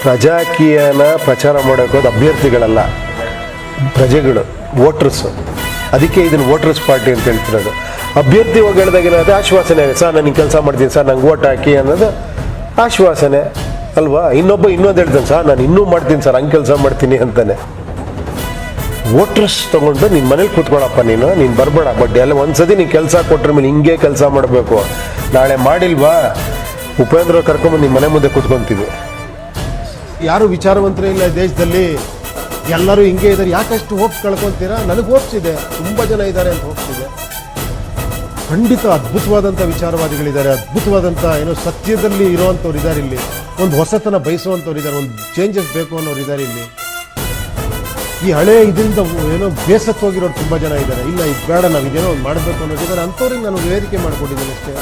ಪ್ರಜಾಕೀಯನ ಪ್ರಚಾರ ಮಾಡೋಕ್ಕೋದು ಅಭ್ಯರ್ಥಿಗಳಲ್ಲ, ಪ್ರಜೆಗಳು, ವೋಟರ್ಸು. ಅದಕ್ಕೆ ಇದನ್ನು ವೋಟರ್ಸ್ ಪಾರ್ಟಿ ಅಂತ ಹೇಳ್ತಿರೋದು. ಅಭ್ಯರ್ಥಿ ಹೋಗಿ ಹೇಳಿದಾಗ ಏನಾಗುತ್ತೆ, ಆಶ್ವಾಸನೆ, ಸರ್ ನಾನು ಕೆಲಸ ಮಾಡ್ತೀನಿ ಸರ್, ನಂಗೆ ಓಟ್ ಹಾಕಿ ಅನ್ನೋದು ಆಶ್ವಾಸನೆ ಅಲ್ವಾ. ಇನ್ನೊಂದು ಹೇಳ್ತಾನೆ, ಸರ್ ನಾನು ಇನ್ನೂ ಮಾಡ್ತೀನಿ ಸರ್, ಹಂಗೆ ಕೆಲಸ ಮಾಡ್ತೀನಿ ಅಂತಾನೆ. ವೋಟರ್ಸ್ ತೊಗೊಂಡು ನಿನ್ನ ಮನೇಲಿ ಕೂತ್ಕೊಳ್ಳಪ್ಪ, ನೀನು ಬರಬೇಡ, ಬಟ್ ಎಲ್ಲ ಒಂದ್ಸತಿ ನೀನು ಕೆಲಸ ಕೊಟ್ರ ಮೇಲೆ ಹಿಂಗೆ ಕೆಲಸ ಮಾಡಬೇಕು. ನಾಳೆ ಮಾಡಿಲ್ವಾ ಉಪೇಂದ್ರ ಕರ್ಕೊಂಬಂದು ನಿಮ್ಮ ಮನೆ ಮುಂದೆ ಕೂತ್ಕೊಂತೀವಿ. ಯಾರು ವಿಚಾರವಂತರೇ ಇಲ್ಲ ದೇಶದಲ್ಲಿ, ಎಲ್ಲರೂ ಹಿಂಗೆ ಇದ್ದಾರೆ. ಯಾಕಷ್ಟು ಹೋಪ್ಸ್ ಕಳ್ಕೊತೀರಾ? ನನಗೆ ಹೋಪ್ಸ್ ಇದೆ, ತುಂಬ ಜನ ಇದ್ದಾರೆ ಅಂತ ಹೋಪ್ಸ್ ಇದೆ. ಖಂಡಿತ ಅದ್ಭುತವಾದಂಥ ವಿಚಾರವಾದಿಗಳಿದ್ದಾರೆ, ಅದ್ಭುತವಾದಂಥ ಏನೋ ಸತ್ಯದಲ್ಲಿ ಇರೋವಂಥವ್ರು ಇದ್ದಾರೆ ಇಲ್ಲಿ. ಒಂದು ಹೊಸತನ ಬಯಸುವಂಥವ್ರು ಇದ್ದಾರೆ, ಒಂದು ಚೇಂಜಸ್ ಬೇಕು ಅನ್ನೋರು ಇದ್ದಾರೆ ಇಲ್ಲಿ. ಈ ಹಳೆ ಇದರಿಂದ ಏನೋ ಬೇಸತ್ತು ಹೋಗಿರೋರು ತುಂಬ ಜನ ಇದ್ದಾರೆ. ಇಲ್ಲ ಇದು ಬೇಡ, ನಾವು ಇದೇನೋ ಒಂದು ಮಾಡಬೇಕು ಅನ್ನೋದಿದ್ದಾರೆ. ಅಂಥವ್ರಿಗೆ ನಾನು ವೇದಿಕೆ ಮಾಡಿಕೊಟ್ಟಿದ್ದೇನೆ ಅಷ್ಟೇ.